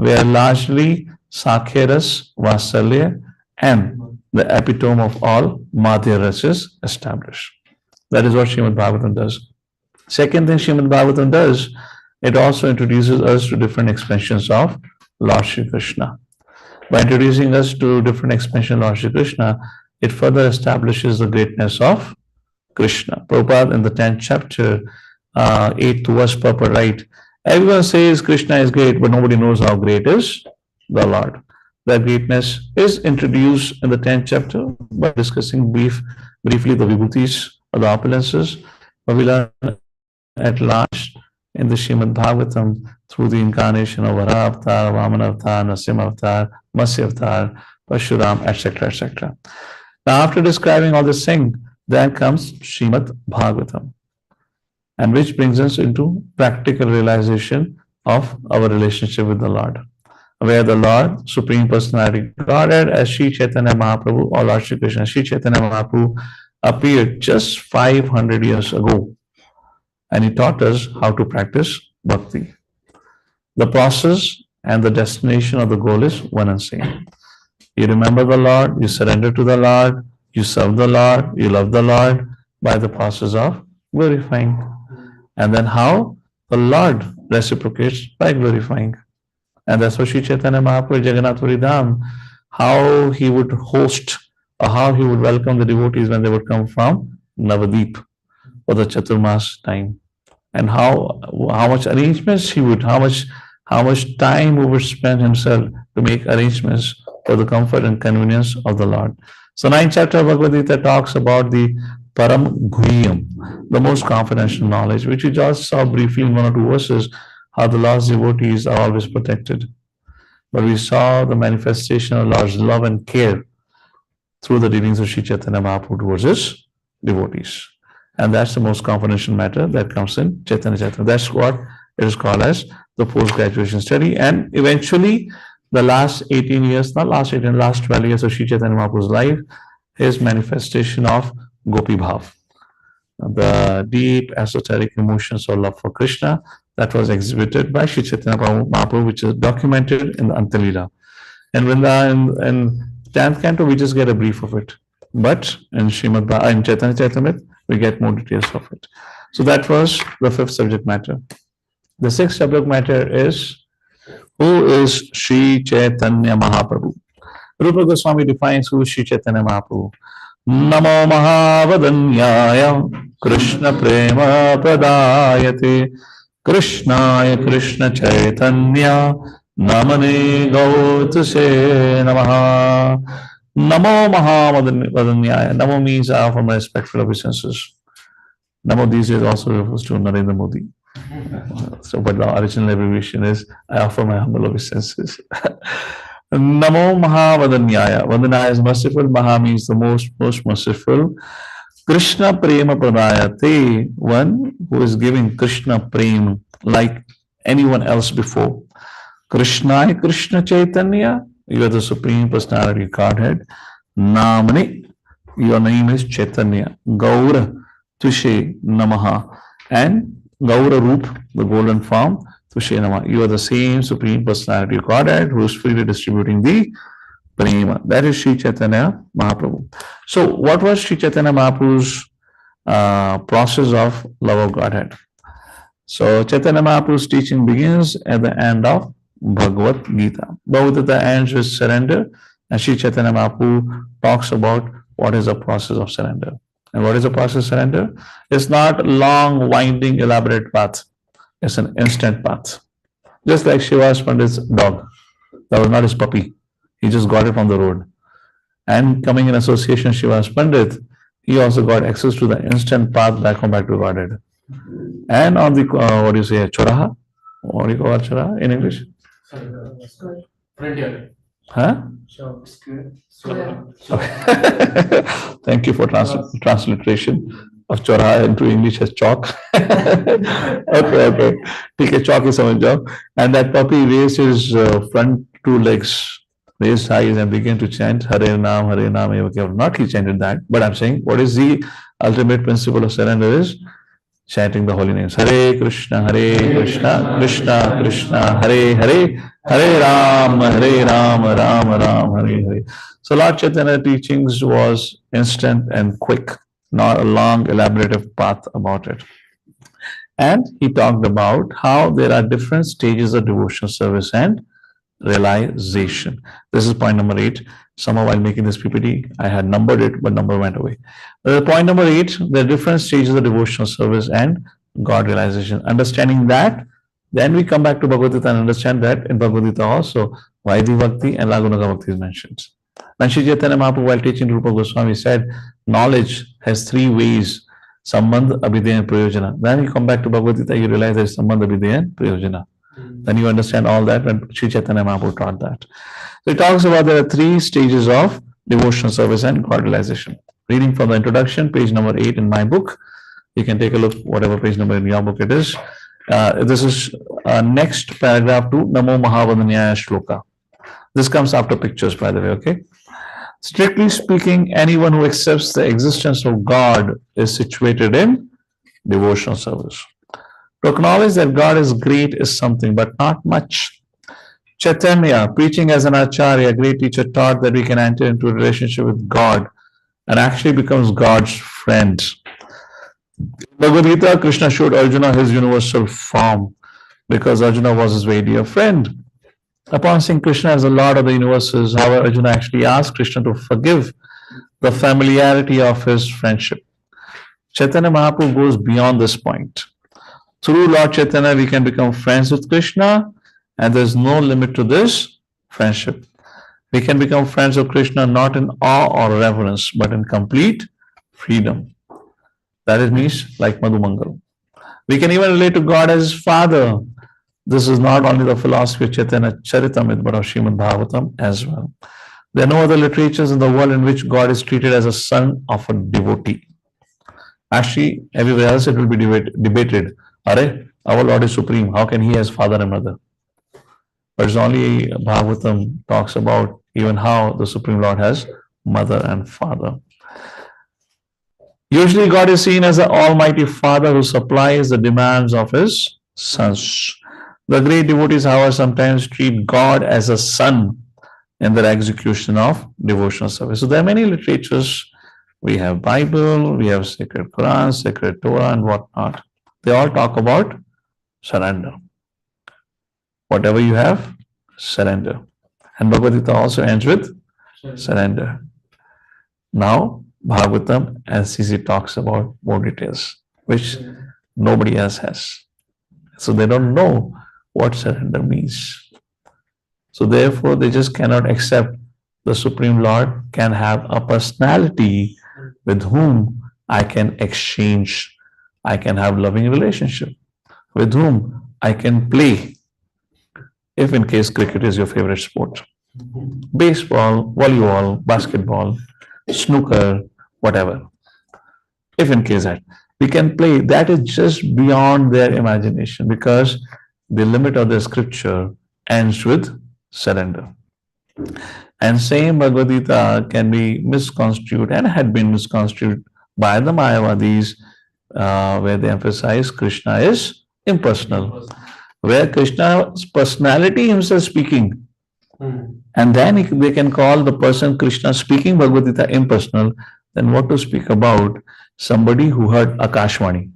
where largely Sakheras, Vasalya, and the epitome of all Madhya Ras is established. That is what Srimad Bhagavatam does. Second thing Srimad Bhagavatam does, it also introduces us to different expressions of Lord Shri Krishna. By introducing us to different expressions of Lord Shri Krishna, it further establishes the greatness of Krishna. Prabhupada in the 10th chapter, 8th verse, Prabhupada write, everyone says Krishna is great, but nobody knows how great is the Lord. That greatness is introduced in the 10th chapter by discussing briefly the vibhutis or the opulences, but we learn at last in the Srimad Bhagavatam through the incarnation of Vara Avatar, Vamana Avatar, Nasimha Avatar, Matsya Avatar, Parshuram, etc., etc. Now, after describing all this thing, then comes Srimad Bhagavatam, and which brings us into practical realization of our relationship with the Lord, where the Lord, Supreme Personality Godhead, as Sri Chaitanya Mahaprabhu or Lord Shri Krishna, Sri Chaitanya Mahaprabhu appeared just 500 years ago, and he taught us how to practice bhakti. The process and the destination of the goal is one and same. You remember the Lord, you surrender to the Lord, you serve the Lord, you love the Lord by the process of glorifying. And then how? The Lord reciprocates by glorifying. And that's what Sri Chaitanya Mahaprabhu Jagannath Puri Dham, how he would host or how he would welcome the devotees when they would come from Navadip for the Chaturmas time. And how much arrangements he would, how much time he would spend himself to make arrangements for the comfort and convenience of the Lord. So 9th chapter of Bhagavad Gita talks about the Param Guhyam, the most confidential knowledge, which we just saw briefly in one or two verses, how the Lord's devotees are always protected. But we saw the manifestation of Lord's love and care through the dealings of Sri Chaitanya Mahaprabhu towards his devotees. And that's the most confidential matter that comes in Chaitanya Chaitanya. That's what it is called as the post-graduation study. And eventually, the last 18 years, not last 18, last 12 years of Sri Chaitanya Mahaprabhu's life, his manifestation of Gopi Bhav, the deep esoteric emotions of love for Krishna that was exhibited by Sri Chaitanya Mahaprabhu, which is documented in the Antalila. And when in 10th canto, we just get a brief of it. But in in Chaitanya Charitamrita, we get more details of it. So that was the 5th subject matter. The 6th subject matter is, who is Sri Chaitanya Mahaprabhu? Rupa Goswami defines who is Sri Chaitanya Mahaprabhu. Namo Mahavadanyaya Krishna Prema Pradayate Krishnaya Krishna Chaitanya Namane Gautase Namaha. Namo Mahavadanyaya. Namo means I offer my respectful obeisances. Namo these days also refers to Narendra Modi. So, but the original abbreviation is I offer my humble obeisances. Namo Mahavadanyaya. Vadanyaya is merciful. Maha means the most merciful. Krishna Prema Pradayate, one who is giving Krishna Prema like anyone else before. Krishna Krishna Chaitanya, you are the Supreme Personality Godhead. Namane, your name is Chaitanya. Gaura Tushe Namaha. And Gaura Roop, the golden form, Tushe Namaha. You are the same Supreme Personality Godhead who is freely distributing the Prema. That is Sri Chaitanya Mahaprabhu. So, what was Sri Chaitanya Mahaprabhu's process of love of Godhead? So, Chaitanya Mahaprabhu's teaching begins at the end of Bhagavad Gita. Bhagavad Gita ends with surrender, and Sri Chaitanya Mahaprabhu talks about what is the process of surrender. And what is the process of surrender? It's not a long, winding, elaborate path. It's an instant path. Just like Shiva's Pandit's dog. That was not his puppy. He just got it from the road. And coming in association with Shiva's Pandit, he also got access to the instant path back home back to Godhead. And on the, what do you say, Choraha? What do you call Choraha in English? Frontier. Huh? Okay. Thank you for transliteration of Choraha into English as chalk. Okay. Take a chalk is job. And that puppy raised his front two legs, raised high, and began to chant Hare Nam, Eva Kevalam. Not he chanted that, but I'm saying what is the ultimate principle of surrender is chanting the holy names. Hare Krishna, Krishna Krishna, Hare Hare, Hare Ram, Ram Ram, Hare Hare. So Lord Chaitanya teachings was instant and quick, not a long, elaborative path about it. And he talked about how there are different stages of devotional service and realization. This is point number 8. Somehow while making this PPT, I had numbered it, but number went away. Point number 8, there are different stages of devotional service and God realization. Understanding that, then we come back to Bhagavad Gita and understand that in Bhagavad Gita also, Vaidhi Bhakti and Lagunaga Bhakti is mentioned. When Sri Chaitanya Mahaprabhu, while teaching Rupa Goswami, said knowledge has 3 ways: Sambandh, Abhidheya, and Prayojana. Then you come back to Bhagavad Gita, you realize there is Sambandh, Abhidheya, and Prayojana. Then you understand all that when Sri Chaitanya Mahaprabhu taught that. So he talks about there are 3 stages of devotional service and God realization. Reading from the introduction, page number 8 in my book. You can take a look, whatever page number in your book it is. This is next paragraph to Namo Mahavadanyaya Shloka. This comes after pictures, by the way, okay? Strictly speaking, anyone who accepts the existence of God is situated in devotional service. To acknowledge that God is great is something, but not much. Chaitanya, preaching as an acharya, a great teacher, taught that we can enter into a relationship with God and actually becomes God's friend. Bhagavad Gita, Krishna showed Arjuna his universal form because Arjuna was his very dear friend. Upon seeing Krishna as the Lord of the universes, however, Arjuna actually asked Krishna to forgive the familiarity of his friendship. Chaitanya Mahaprabhu goes beyond this point. Through Lord Chaitanya, we can become friends with Krishna, and there is no limit to this friendship. We can become friends of Krishna not in awe or reverence, but in complete freedom. That is means like Madhumangal. We can even relate to God as Father. This is not only the philosophy of Chaitanya Charitamrita, but of Srimad Bhagavatam as well. There are no other literatures in the world in which God is treated as a son of a devotee. Actually, everywhere else it will be debated. Our Lord is supreme. How can he has father and mother? But it's only Bhagavatam talks about even how the Supreme Lord has mother and father. Usually God is seen as the Almighty Father who supplies the demands of his sons. The great devotees, however, sometimes treat God as a son in their execution of devotional service. So there are many literatures. We have Bible, we have sacred Quran, sacred Torah, and whatnot. They all talk about surrender. Whatever you have, surrender. And Bhagavad Gita also ends with surrender. Now, Bhagavatam and CC talks about more details, which nobody else has. So they don't know what surrender means. So therefore, they just cannot accept the Supreme Lord can have a personality with whom I can exchange, I can have loving relationship, with whom I can play. If in case cricket is your favorite sport, baseball, volleyball, basketball, snooker, whatever. If in case that we can play, that is just beyond their imagination because the limit of the scripture ends with surrender. And same Bhagavad Gita can be misconstrued and had been misconstrued by the Mayavadis, where they emphasize Krishna is impersonal, where Krishna's personality himself speaking, and then they can call the person Krishna speaking Bhagavad Gita impersonal. Then what to speak about somebody who heard Akashvani,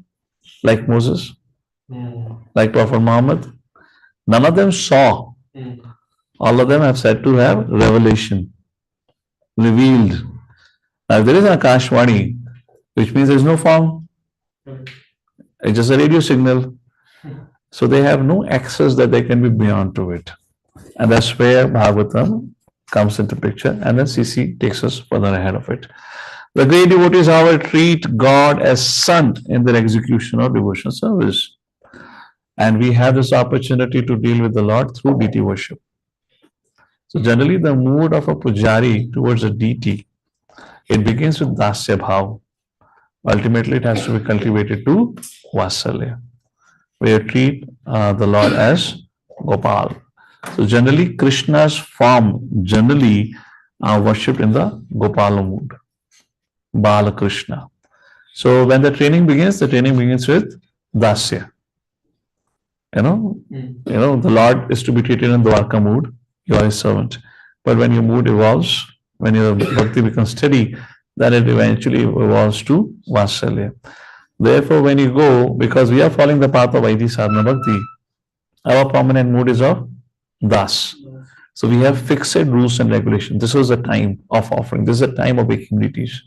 like Moses, like Prophet Muhammad? None of them saw. All of them have said to have revelation, revealed. Now, if there is an Akashvani, which means there is no form, it's just a radio signal. So they have no access that they can be beyond to it. And that's where Bhagavatam comes into picture, and then CC takes us further ahead of it. The great devotees, however, treat God as son in their execution of devotional service. And we have this opportunity to deal with the Lord through deity worship. So generally the mood of a pujari towards a deity, it begins with dasya bhav. Ultimately it has to be cultivated to vasalya, where you treat the Lord as Gopal. So generally Krishna's form generally are worshipped in the Gopala mood, Bala Krishna. So when the training begins with dasya. The Lord is to be treated in Dwarka mood. You are his servant. But when your mood evolves, when your bhakti becomes steady, then it eventually evolves to Vasalya. Therefore, when you go, because we are following the path of Vaidhi Sadhana Bhakti, our permanent mood is of Das. So we have fixed rules and regulations. This is the time of offering. This is the time of waking deities.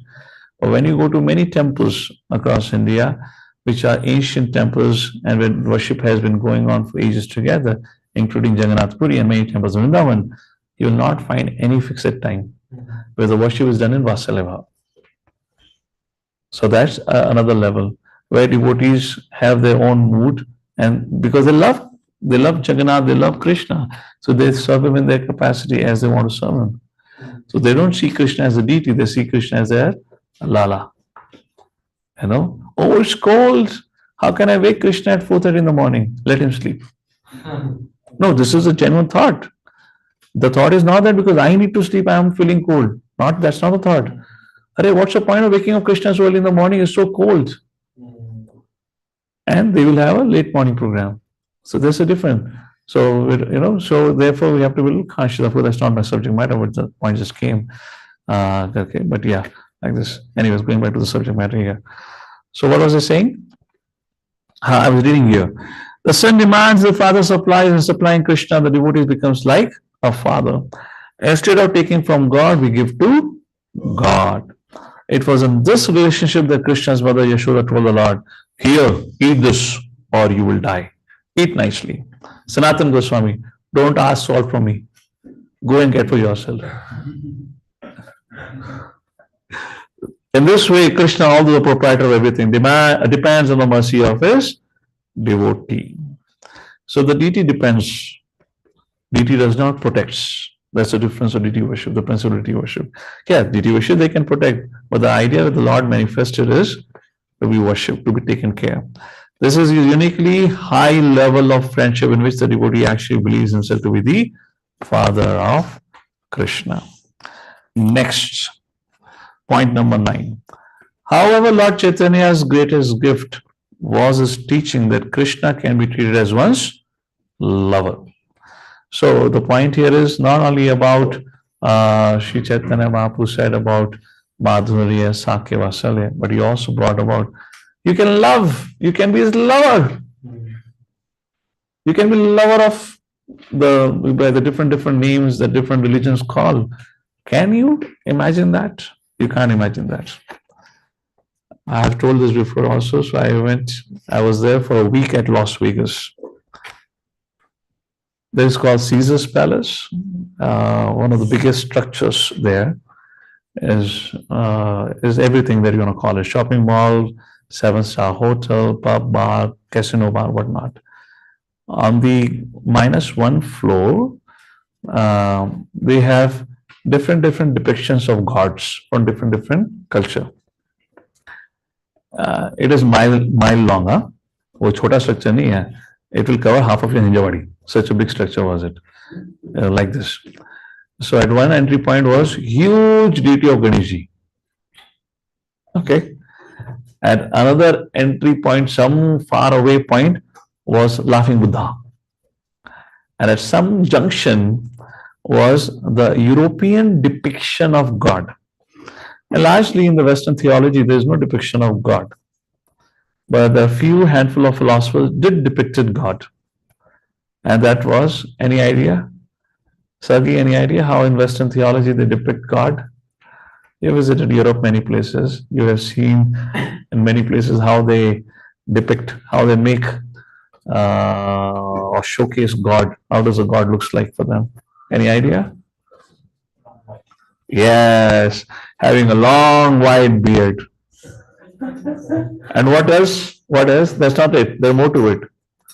But when you go to many temples across India, which are ancient temples and where worship has been going on for ages together, including Jagannath Puri and many temples in Vrindavan, you will not find any fixed time where the worship is done in Vasalya. So that's another level where devotees have their own mood, and because they love Jagannath, they love Krishna, so they serve him in their capacity as they want to serve him. So they don't see Krishna as a deity; they see Krishna as their Lala. Oh, it's cold. How can I wake Krishna at 4:30 in the morning? Let him sleep. No, this is a genuine thought. The thought is not that because I need to sleep, I am feeling cold. That's not the thought. Arey, what's the point of waking up Krishna so early in the morning? It's so cold. And they will have a late morning program. So there's a difference. So, so therefore we have to be a little conscious. Of course, that's not my subject matter, but the point just came. Okay, but yeah, like this. Anyways, going back to the subject matter here. So what was I saying? I was reading here. The son demands, the father supplies, and supplying Krishna, the devotee becomes like a father. Instead of taking from God, we give to God. It was in this relationship that Krishna's mother Yashoda told the Lord, "Here, eat this or you will die. Eat nicely." Sanatana Goswami, don't ask salt from me. Go and get for yourself. In this way, Krishna, although the proprietor of everything, depends on the mercy of his devotee. So the deity depends. Deity does not protect. That's the difference of deity worship, the principle of deity worship. Yeah, deity worship they can protect, but the idea that the Lord manifested is to be worshipped, to be taken care. This is a uniquely high level of friendship in which the devotee actually believes himself to be the father of Krishna. Next, point number 9. However, Lord Chaitanya's greatest gift was his teaching that Krishna can be treated as one's lover. So the point here is not only about Sri Chaitanya Mahaprabhu said about Madhurya, Sakya, Vasalya, but he also brought about you can love, you can be his lover. You can be lover of by the different names that different religions call. Can you imagine that? You can't imagine that. I have told this before also, so I was there for a week at Las Vegas. There is called Caesar's Palace. One of the biggest structures there is everything that you want to call it: shopping mall, 7-star hotel, pub, bar, casino bar, whatnot. On the -1 floor, they have different depictions of gods from different culture. It is mile long. वो छोटा structure नहीं है. It will cover half of your Hinjawadi. Such a big structure was it, like this. So at one entry point was huge deity of Ganeshji. Okay. At another entry point, some far away point, was Laughing Buddha. And at some junction was the European depiction of God. And largely in the Western theology, there is no depiction of God. But a few handful of philosophers did depicted God. And that was, any idea? Sergey, any idea how in Western theology they depict God? You visited Europe many places. You have seen in many places how they depict, how they make or showcase God. How does a God looks like for them? Any idea? Yes, having a long white beard. And what else? What else? That's not it. There's more to it.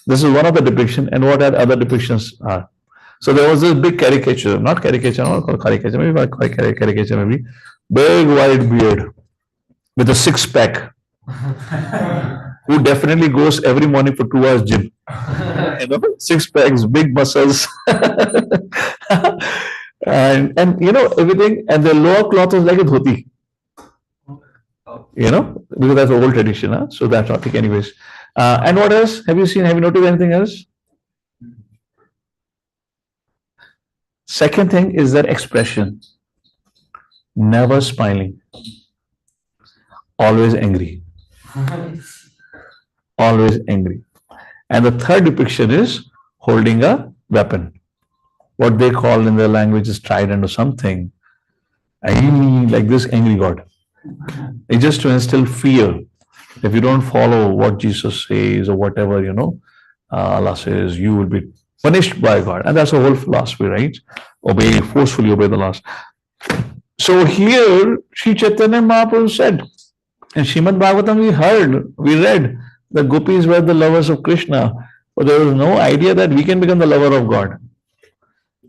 This is one of the depictions, and what are other depictions are. So there was this big caricature, not caricature, I don't call it caricature, maybe caricature, maybe big white beard with a 6-pack, who definitely goes every morning for 2 hours gym. 6 packs, big muscles, and everything, and the lower cloth was like a dhoti. Because that's the old tradition, so that's not anyways. And what else? Have you seen? Have you noticed anything else? Second thing is their expression. Never smiling, always angry, always angry. And the third depiction is holding a weapon. What they call in their language is trident or something. Angry, like this angry God. It's just to instill fear. If you don't follow what Jesus says or whatever, Allah says, you will be punished by God. And that's the whole philosophy, right? Obey, forcefully obey the laws. So here, Sri Chaitanya Mahaprabhu said, in Srimad Bhagavatam, we read, the gopis were the lovers of Krishna, but there was no idea that we can become the lover of God.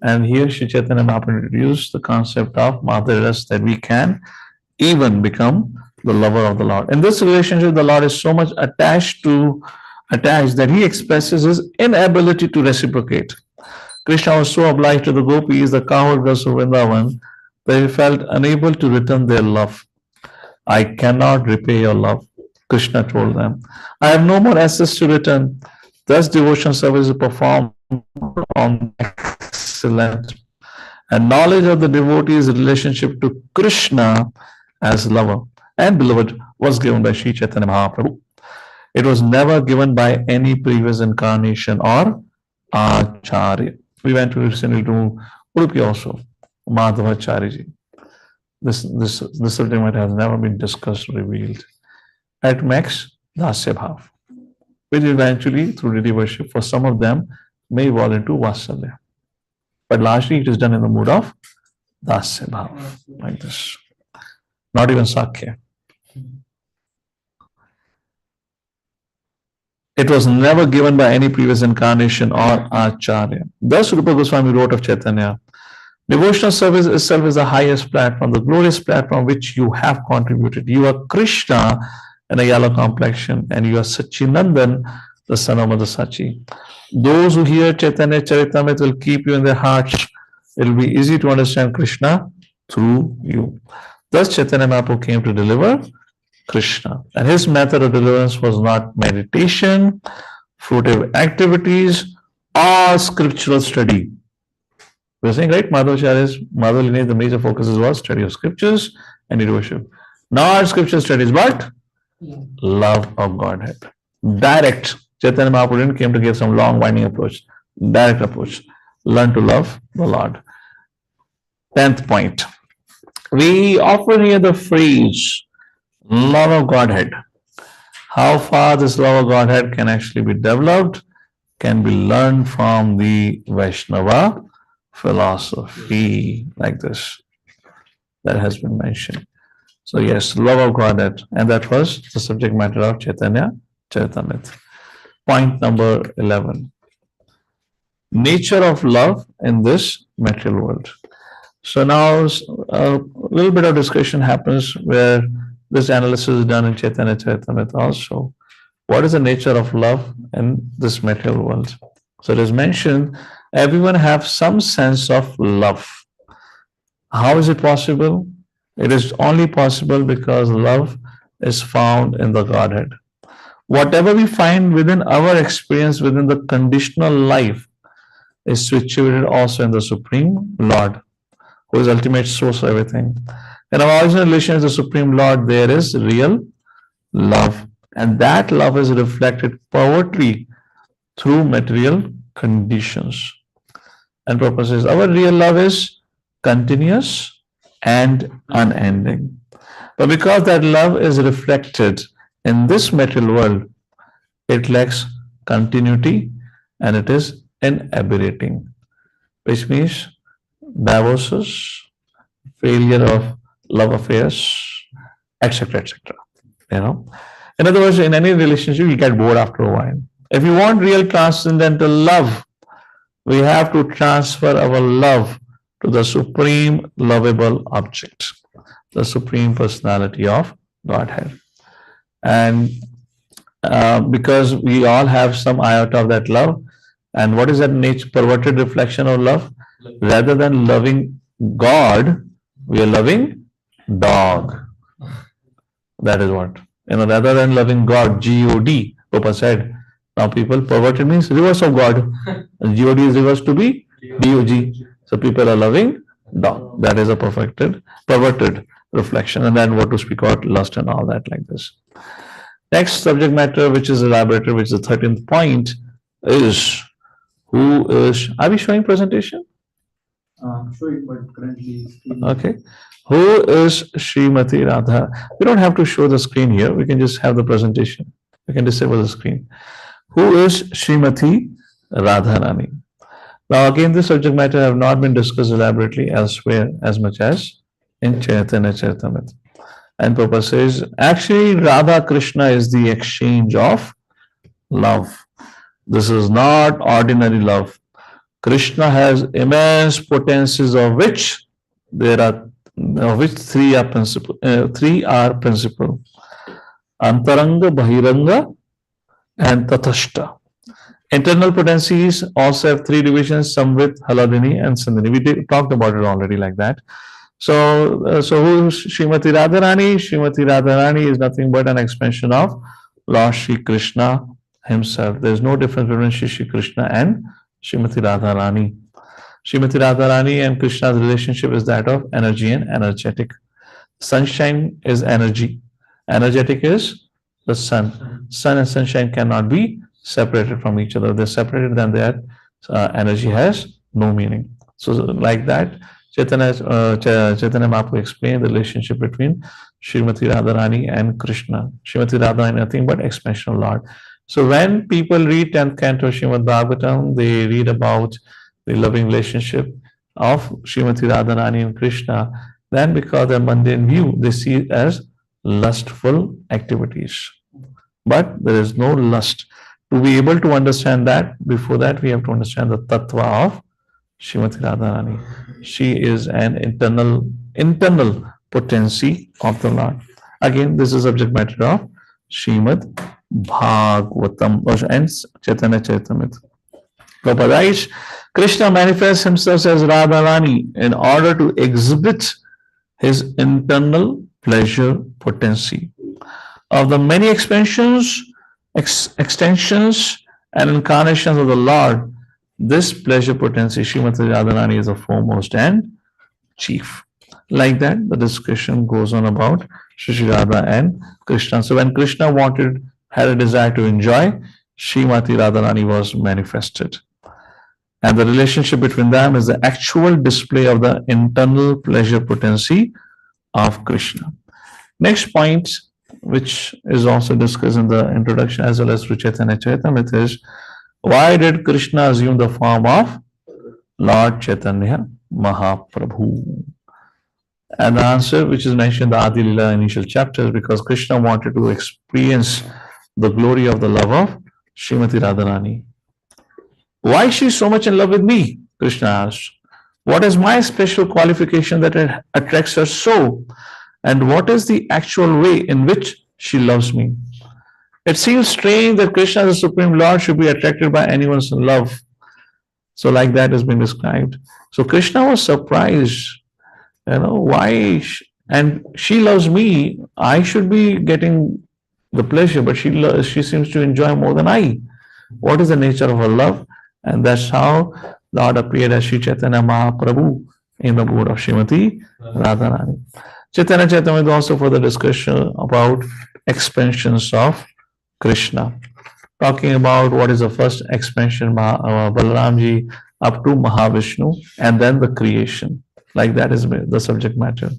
And here Sri Chaitanya Mahaprabhu introduced the concept of Madhurya, that we can even become the lover of the Lord. In this relationship, the Lord is so much attached that he expresses his inability to reciprocate. Krishna was so obliged to the gopis, the cowherd girls of Vrindavan, that he felt unable to return their love. I cannot repay your love, Krishna told them. I have no more assets to return. Thus, devotion service is performed on excellent. And knowledge of the devotee's relationship to Krishna as lover and beloved was given by Sri Chaitanya Mahaprabhu. It was never given by any previous incarnation or Acharya. We went recently to Udupi also, Madhavacharya. This subject matter has never been discussed or revealed. At max, Dasya Bhav, which eventually, through deity worship, for some of them, may evolve into Vasalya. But largely, it is done in the mood of Dasya Bhav, like this. Not even Sakya. It was never given by any previous incarnation or Acharya. Thus, Rupa Goswami wrote of Chaitanya, devotional service itself is the highest platform, the glorious platform which you have contributed. You are Krishna in a yellow complexion, and you are Sachinandan, the son of Mother Sachi. Those who hear Chaitanya Charitamrita will keep you in their hearts. It will be easy to understand Krishna through you. Thus, Chaitanya Mahaprabhu came to deliver Krishna. And his method of deliverance was not meditation, fruitive activities, or scriptural study. We're saying, right? Madhavacharya's, the major focus was study of scriptures and devotion. Not scripture studies, but love of Godhead. Direct. Chaitanya Mahaprabhu came to give some long winding approach. Direct approach. Learn to love the Lord. 10th point. We often hear the phrase, love of Godhead. How far this love of Godhead can actually be developed can be learned from the Vaishnava philosophy, like this, that has been mentioned. So yes, love of Godhead, and that was the subject matter of Chaitanya Charitamrita. Point number 11. Nature of love in this material world. So now a little bit of discussion happens where this analysis is done in Chaitanya Charitamrita also. What is the nature of love in this material world? So it is mentioned, everyone have some sense of love. How is it possible? It is only possible because love is found in the Godhead. Whatever we find within our experience, within the conditional life, is situated also in the Supreme Lord, who is ultimate source of everything. In our original relation with the Supreme Lord, there is real love. And that love is reflected powerfully through material conditions. And purpose is, our real love is continuous and unending. But because that love is reflected in this material world, it lacks continuity and it is inebriating, which means divorces, failure of love affairs, etc., etc. In other words, in any relationship, you get bored after a while. If you want real transcendental love, we have to transfer our love to the supreme lovable object, the supreme personality of Godhead. And because we all have some iota of that love, and what is that nature, perverted reflection of love? Rather than loving God, we are loving dog. That is what. Rather than loving God, G-O-D, Prabhupada said. Now people, perverted means reverse of God. God is reversed to be Dog. So people are loving dog. That is a perverted reflection. And then what to speak about lust and all that like this. Next subject matter, which is elaborated, which is the 13th point, is who is. Are we showing presentation? Showing, but currently. Okay. Who is Srimati Radha? We don't have to show the screen here. We can just have the presentation. We can disable the screen. Who is Srimati Radharani? Now again, this subject matter have not been discussed elaborately elsewhere as much as in Chaitanya Charitamrita. And Prabhupada says, actually Radha Krishna is the exchange of love. This is not ordinary love. Krishna has immense potencies of which three are principal. Antaranga, Bahiranga, and Tathashta. Internal potencies also have three divisions, Samvit, Haladini, and Sandhini. We talked about it already like that. So who is Srimati Radharani? Srimati Radharani is nothing but an expansion of Lord Shri Krishna himself. There is no difference between Shri Krishna and Srimati Radharani. Srimati Radharani and Krishna's relationship is that of energy and energetic. Sunshine is energy. Energetic is the sun. Sun and sunshine cannot be separated from each other. They're separated, then their energy has no meaning. So like that, Chaitanya Mahaprabhu explained the relationship between Srimati Radharani and Krishna. Srimati Radharani nothing but expansion of Lord. So when people read 10th canto Srimad Bhagavatam, they read about the loving relationship of Srimati Radharani and Krishna, then because their mundane view, they see it as lustful activities. But there is no lust. To be able to understand that, before that we have to understand the tattva of Srimati Radharani. She is an internal potency of the Lord. Again, this is subject matter of Srimad Bhagavatam and Chaitanya Charitamrita. Prabhupada writes, Krishna manifests himself as Radharani in order to exhibit his internal pleasure potency. Of the many extensions and incarnations of the Lord, this pleasure potency, Srimati Radharani, is the foremost and chief. Like that, the discussion goes on about Shri Radha and Krishna. So when Krishna had a desire to enjoy, Srimati Radharani was manifested. And the relationship between them is the actual display of the internal pleasure potency of Krishna. Next point, which is also discussed in the introduction as well as through Chaitanya Charitamrita, is why did Krishna assume the form of Lord Chaitanya Mahaprabhu? And the answer, which is mentioned in the Adi Lila initial chapters, because Krishna wanted to experience the glory of the love of Srimati Radharani. Why is she so much in love with me? Krishna asked. What is my special qualification that attracts her so? And what is the actual way in which she loves me? It seems strange that Krishna, the Supreme Lord, should be attracted by anyone's love. So like that has been described. So Krishna was surprised. Why? And she loves me. I should be getting the pleasure, but she seems to enjoy more than I. What is the nature of her love? And that's how Lord appeared as Sri Chaitanya Mahaprabhu in the abode of Srimati Radharani. Chaitanya Charitamrita also further discussion about expansions of Krishna. Talking about what is the first expansion, Balaramji up to Mahavishnu, and then the creation. Like that is the subject matter.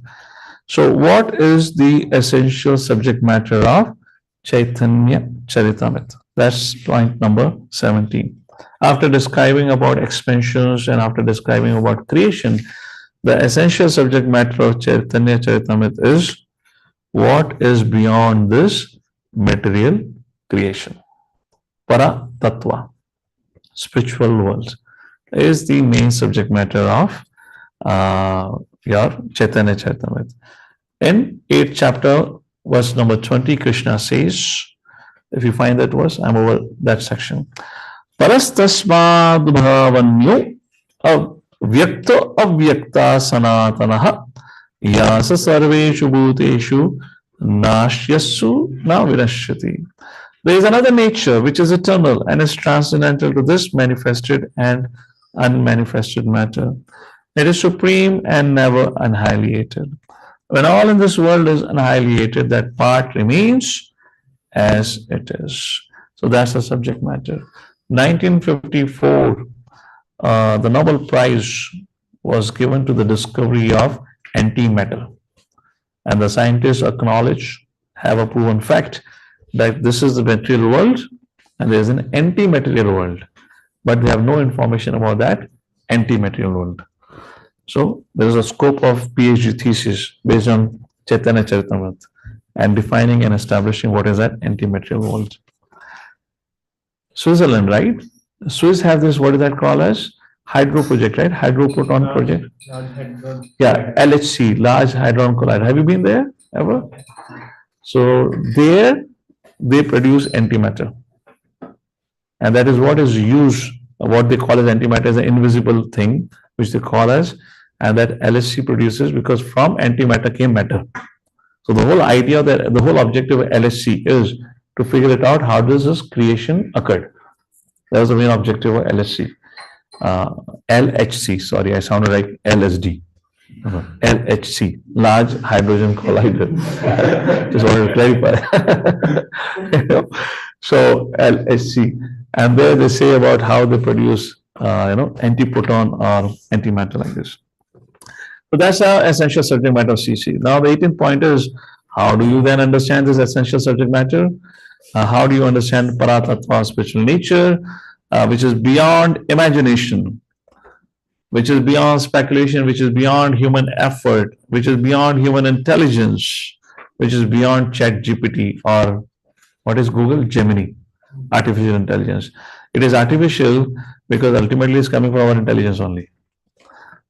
So what is the essential subject matter of Chaitanya Charitamrita? That's point number 17. After describing about expansions and after describing about creation, the essential subject matter of Chaitanya Charitamrita is what is beyond this material creation. Para Tattva, spiritual world, is the main subject matter of your Chaitanya Charitamrita. In 8th chapter, verse number 20, Krishna says, if you find that verse, I'm over that section. Parastasmad bhavanyo avyakta avyakta sanatanaha yasa sarveshu bhuteshu nashyassu na virashyati. There is another nature which is eternal and is transcendental to this manifested and unmanifested matter. It is supreme and never annihilated. When all in this world is annihilated, that part remains as it is. So that's the subject matter. 1954, the Nobel Prize was given to the discovery of antimatter. And the scientists acknowledge, have a proven fact that this is the material world and there is an anti-material world. But they have no information about that anti-material world. So there is a scope of PhD thesis based on Chaitanya Charitamrita and defining and establishing what is that anti-material world. Switzerland, right? Swiss have this, what is that called as? Hydro project, right? Hydroproton project. Yeah, LHC, Large Hadron Collider. Have you been there ever? So there they produce antimatter. And that is what is used, what they call as antimatter is an invisible thing, which they call as, and that LHC produces because from antimatter came matter. So the whole idea that the whole objective of LHC is to figure it out how does this creation occurred. That was the main objective of LHC. LHC, sorry, I sounded like LSD. LHC, Large Hydrogen Collider. Just wanted to clarify. So LHC, and there they say about how they produce, antiproton or antimatter like this. So that's our essential subject matter of CC. Now the 18th point is, how do you then understand this essential subject matter? How do you understand Paratattva, spiritual nature, which is beyond imagination, which is beyond speculation, which is beyond human effort, which is beyond human intelligence, which is beyond ChatGPT or what is Google? Gemini, artificial intelligence. It is artificial because ultimately it's coming from our intelligence only.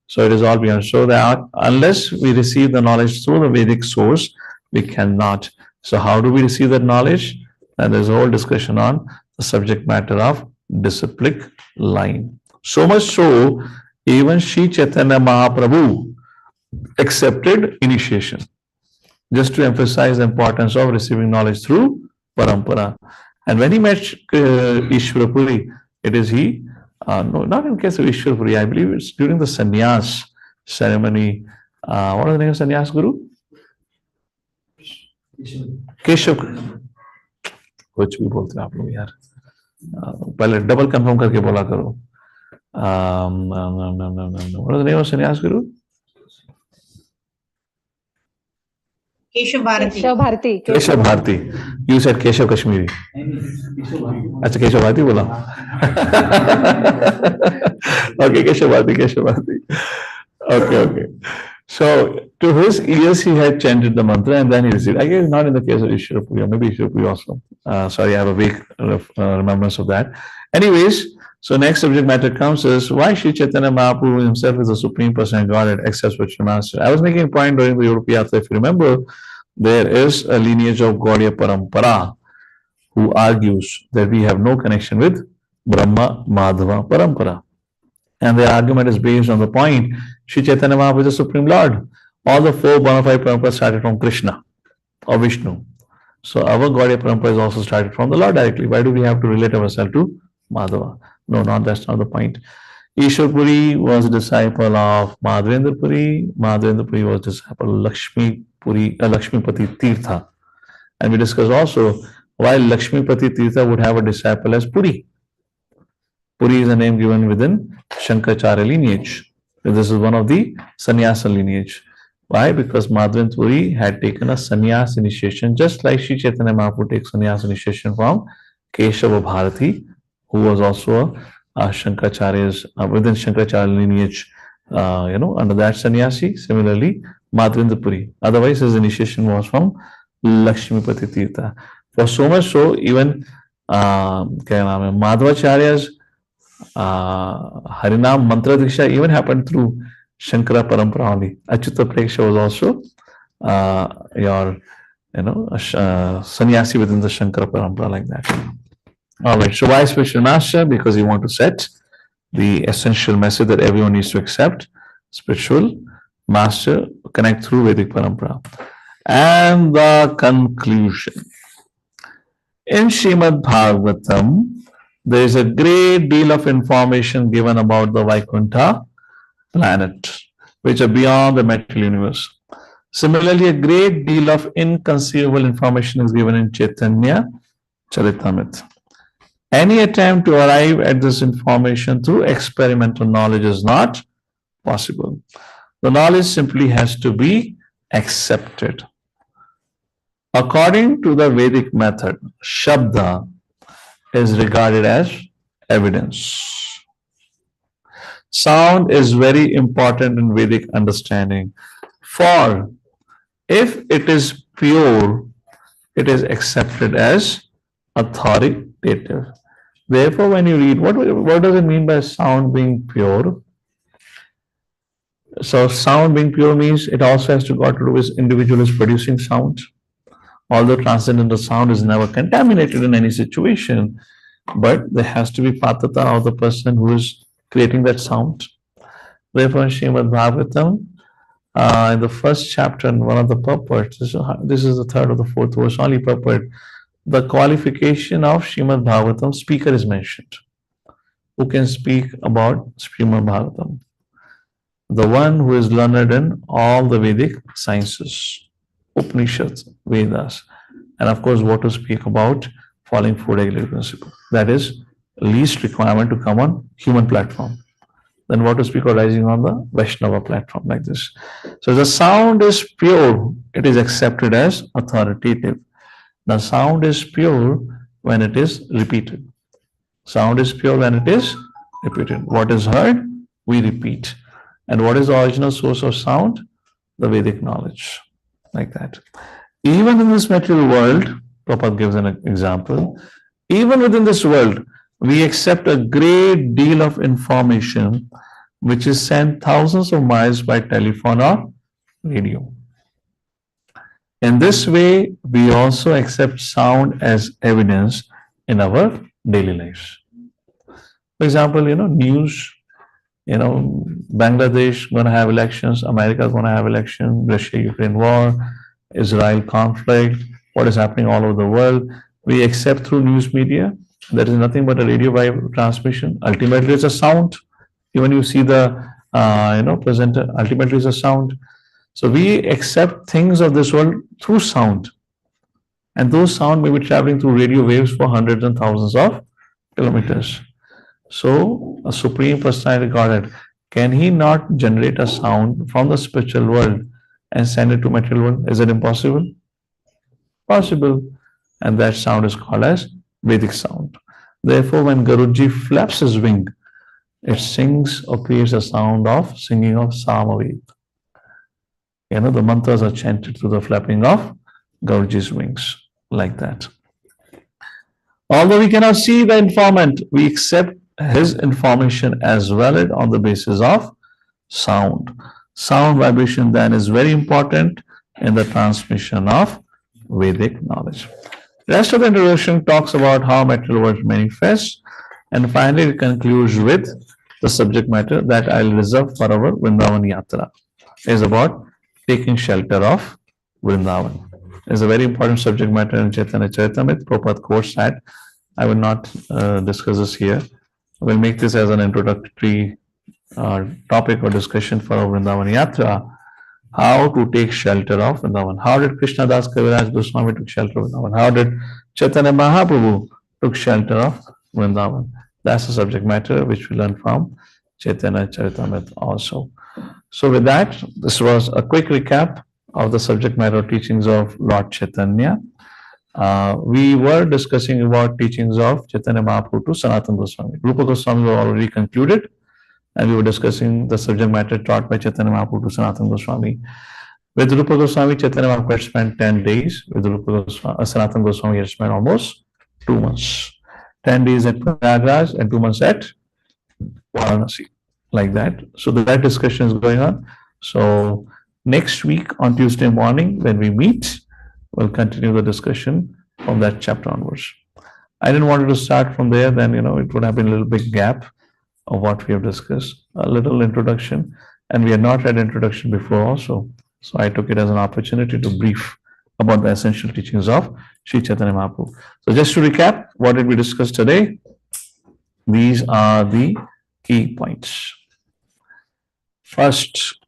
So it is all beyond. So that unless we receive the knowledge through the Vedic source, we cannot. So how do we receive that knowledge? And there's a whole discussion on the subject matter of disciplic line. So much so, even Sri Chaitanya Mahaprabhu accepted initiation, just to emphasize the importance of receiving knowledge through parampara. And when he met Ishwarapuri, it is he, no, not in case of Ishwarapuri, I believe it's during the sannyas ceremony. What is the name of sannyas guru? Keshav. कुछ भी बोलते हैं आप लोग यार, पहले double confirm करके बोला करो. What is the name of sannyas guru? Keshav Bharati. Keshav Bharati. You said Keshav Kashmiri. अच्छा केशव भारती बोला. Okay, Keshav Bharati. Okay. So to his ears he had chanted the mantra and then he received. I guess not in the case of Ishwarapuri, or maybe Ishwarapuri also. Sorry, I have a vague remembrance of that. Anyways, so next subject matter comes is why Sri Chaitanya Mahaprabhu himself is the Supreme Personality of Godhead except Spiritual Master. I was making a point during the European Yatra, if you remember, there is a lineage of Gaudiya Parampara who argues that we have no connection with Brahma Madhava Parampara. And their argument is based on the point Sri Chaitanya Mahaprabhu is the Supreme Lord. All the four bona fide paramparas started from Krishna or Vishnu. So our Gaudiya Parampara is also started from the Lord directly. Why do we have to relate ourselves to Madhava? No, that's not the point. Ishwarapuri was a disciple of Madhavendra Puri. Madhavendra Puri was a disciple of Lakshmipati Tirtha. And we discussed also why Lakshmipati Tirtha would have a disciple as Puri. Puri is a name given within Shankaracharya lineage. This is one of the sannyasa lineage. Why? Because Madhavendra Puri had taken a sannyas initiation, just like Sri Chaitanya Mahaprabhu takes sannyas initiation from Keshava Bharati, who was also a Shankaracharya's within Shankaracharya lineage, under that sannyasi. Similarly, Madhavendra Puri. Otherwise, his initiation was from Lakshmipati Tirtha. For so much so, even Madhvacharya's Harinam Mantra Diksha even happened through Shankara Parampara only. Achyuta Preksha was also sannyasi within the Shankara Parampara like that. Alright, so why Spiritual Master? Because you want to set the essential message that everyone needs to accept. Spiritual Master, connect through Vedic Parampara. And the conclusion. In Srimad Bhagavatam, there is a great deal of information given about the Vaikuntha planet, which are beyond the material universe. Similarly, a great deal of inconceivable information is given in Chaitanya Charitamrita. Any attempt to arrive at this information through experimental knowledge is not possible. The knowledge simply has to be accepted. According to the Vedic method, Shabda is regarded as evidence. Sound is very important in Vedic understanding. For if it is pure, it is accepted as authoritative. Therefore, when you read, what does it mean by sound being pure? So, sound being pure means it also has to got to do with individual is producing sound. Although transcendental sound is never contaminated in any situation, but there has to be patata of the person who is creating that sound. Therefore, in Srimad Bhagavatam, in the first chapter, in one of the purports, this is the third or the fourth verse, only purport, the qualification of Srimad Bhagavatam speaker is mentioned. Who can speak about Srimad Bhagavatam? The one who is learned in all the Vedic sciences, Upanishads, Vedas, and of course, what to speak about following four regular principle. That is least requirement to come on human platform. Then what to speak of rising on the Vaishnava platform like this. So the sound is pure, it is accepted as authoritative. The sound is pure when it is repeated. Sound is pure when it is repeated. What is heard, we repeat. And what is the original source of sound? The Vedic knowledge. Like that. Even in this material world, Prabhupada gives an example, even within this world, we accept a great deal of information which is sent thousands of miles by telephone or radio. In this way, we also accept sound as evidence in our daily lives. For example, news, Bangladesh going to have elections, America going to have elections, Russia-Ukraine war, Israel conflict, what is happening all over the world. We accept through news media. There is nothing but a radio wave transmission. Ultimately, it's a sound. Even you see the presenter, ultimately it's a sound. So we accept things of this world through sound. And those sound may be traveling through radio waves for hundreds and thousands of kilometers. So a Supreme Personality Godhead, can he not generate a sound from the spiritual world and send it to material world? Is it impossible? Possible. And that sound is called as Vedic sound. Therefore, when Garudji flaps his wing, it sings or creates a sound of singing of Samaved. The mantras are chanted through the flapping of Garudji's wings, like that. Although we cannot see the informant, we accept his information as valid on the basis of sound. Sound vibration then is very important in the transmission of Vedic knowledge. The rest of the introduction talks about how material world manifests, and finally it concludes with the subject matter that I'll reserve for our Vrindavan Yatra. Is about taking shelter of Vrindavan. It's a very important subject matter in Chaitanya Charitamrita. Prabhupada quotes that. I will not discuss this here. We'll make this as an introductory topic or discussion for our Vrindavan Yatra. How to take shelter of Vrindavan. How did Krishna Das Kaviraj Goswami took shelter of Vrindavan? How did Chaitanya Mahaprabhu took shelter of Vrindavan? That's the subject matter which we learn from Chaitanya Charitamrita also. So with that, this was a quick recap of the subject matter teachings of Lord Chaitanya. We were discussing about teachings of Chaitanya Mahaprabhu to Sanatana Goswami. Rupa Goswami were already concluded, and we were discussing the subject matter taught by Chaitanya Mahaprabhu to Sanatana Goswami. With Rupa Goswami, Chaitanya Mahaprabhu had spent 10 days. With Rupa Goswami, Sanatana Goswami had spent almost 2 months. 10 days at Prayagraj and 2 months at Varanasi, like that. So that discussion is going on. So next week on Tuesday morning when we meet, we'll continue the discussion from that chapter onwards. I didn't want to start from there, then it would have been a little big gap of what we have discussed. A little introduction, and we had not read introduction before also. So I took it as an opportunity to brief about the essential teachings of Sri Chaitanya Mahaprabhu. So just to recap, what did we discuss today? These are the key points. First,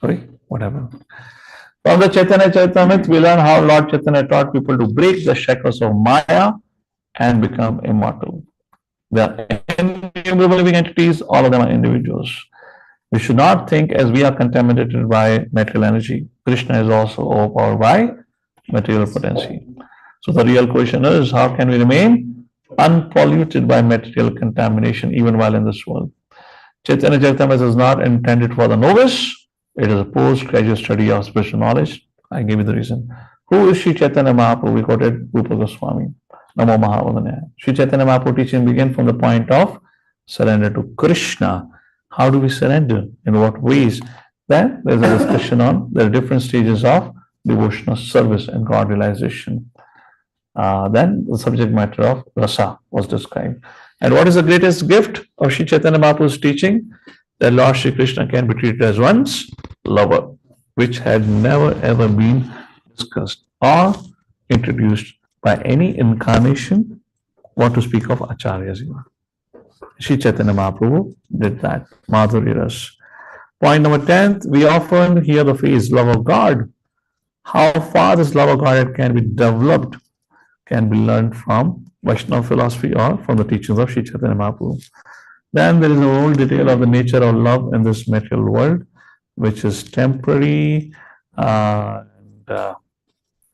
sorry, whatever. From the Chaitanya Charitamrita, we learn how Lord Chaitanya taught people to break the shackles of Maya and become immortal. They are innumerable living entities, all of them are individuals. We should not think as we are contaminated by material energy. Krishna is also overpowered by material potency. So the real question is, how can we remain unpolluted by material contamination even while in this world? Chaitanya Charitamrita is not intended for the novice. It is a postgraduate study of spiritual knowledge. I gave you the reason. Who is Sri Chaitanya Mahaprabhu? We quoted Rupa Goswami. Namo Mahavadanya. Sri Chaitanya Mahaprabhu teaching begin from the point of surrender to Krishna. How do we surrender? In what ways? Then there's a discussion on the different stages of devotional service and God realization. Then the subject matter of rasa was described. And what is the greatest gift of Sri Chaitanya Mahaprabhu's teaching? That Lord Sri Krishna can be treated as one's lover, which had never ever been discussed or introduced by any incarnation, what to speak of Acharyas. Sri Chaitanya Mahaprabhu did that. Madhurya Ras. Point number 10, we often hear the phrase love of God. How far this love of God can be developed can be learned from Vaishnava philosophy or from the teachings of Sri Chaitanya Mahaprabhu. Then there is a whole detail of the nature of love in this material world, which is temporary and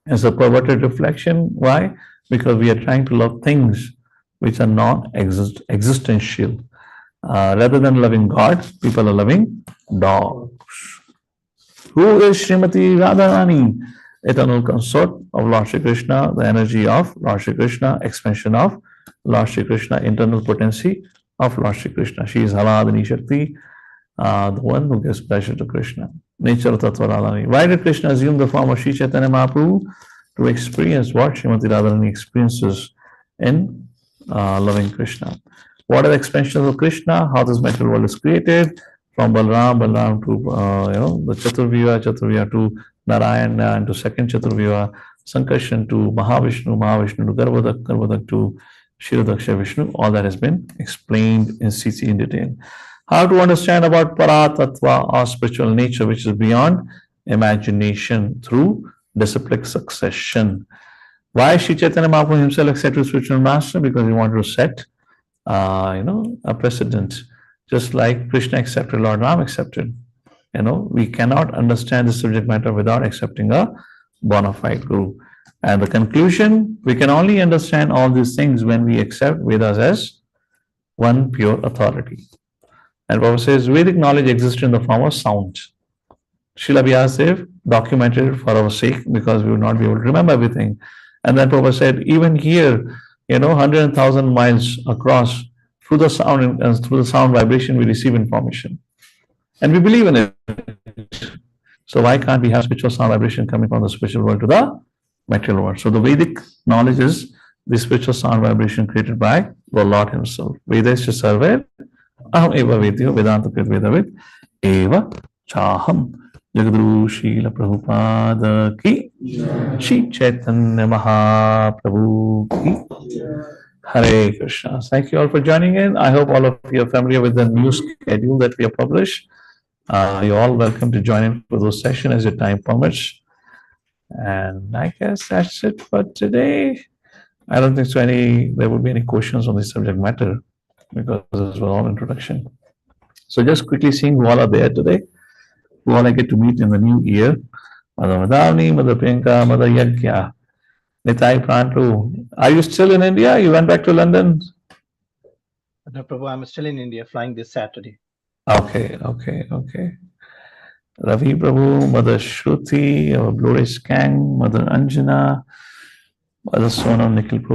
as a perverted reflection. Why? Because we are trying to love things which are non-existential. Rather than loving God, people are loving dogs. Who is Srimati Radharani? Eternal consort of Lord Shri Krishna, the energy of Lord Shri Krishna, expansion of Lord Shri Krishna, internal potency of Lord Shri Krishna. She is Haladini Shakti, the one who gives pleasure to Krishna. Nature of Tattva Radharani. Why did Krishna assume the form of Sri Chaitanya Mahaprabhu? To experience what Srimati Radharani experiences in loving Krishna. What are the expansions of Krishna? How this material world is created? From Balaram to the Chaturvyuha to Narayana, and to second Chaturvyuha, Sankarshan to Mahavishnu to Garbhodak to Shirodaksha Vishnu. All that has been explained in CC in detail. How to understand about Paratattva or spiritual nature, which is beyond imagination through disciplic succession. Why Sri Chaitanya Mahaprabhu himself accepted spiritual master? Because he wanted to set a precedent. Just like Krishna accepted, Lord Ram accepted. We cannot understand the subject matter without accepting a bona fide guru. And the conclusion, we can only understand all these things when we accept Vedas as one pure authority. And Prabhupada says Vedic knowledge exists in the form of sound. Srila Vyasadeva documented it for our sake because we would not be able to remember everything. And then Prabhupada said, even here, 100,000 miles across, through the sound and through the sound vibration, we receive information. And we believe in it. So why can't we have spiritual sound vibration coming from the spiritual world to the material world? So the Vedic knowledge is the spiritual sound vibration created by the Lord Himself. Vedasya sarve aham eva vedyo vedanta krit vedavid eva chaham. Jagadru Srila Prabhupada ki, Sri Chaitanya Mahaprabhu ki. Hare Krishna. Thank you all for joining in. I hope all of you are familiar with the new schedule that we have published. You're all welcome to join in for those sessions as your time permits. And I guess that's it for today. I don't think there would be any questions on this subject matter because this was all introduction. So just quickly seeing who all are there today, who all I get to meet in the new year. Mother Madhavni, Mother Priyanka, Mother Yagya, Nitai Prantu. Are you still in India? You went back to London? No, Prabhu, I'm still in India, flying this Saturday. Okay. Ravi Prabhu, Mother Shruti, our Blue Ridge Gang, Mother Anjana, Mother Sonam Nikhil Prabhu.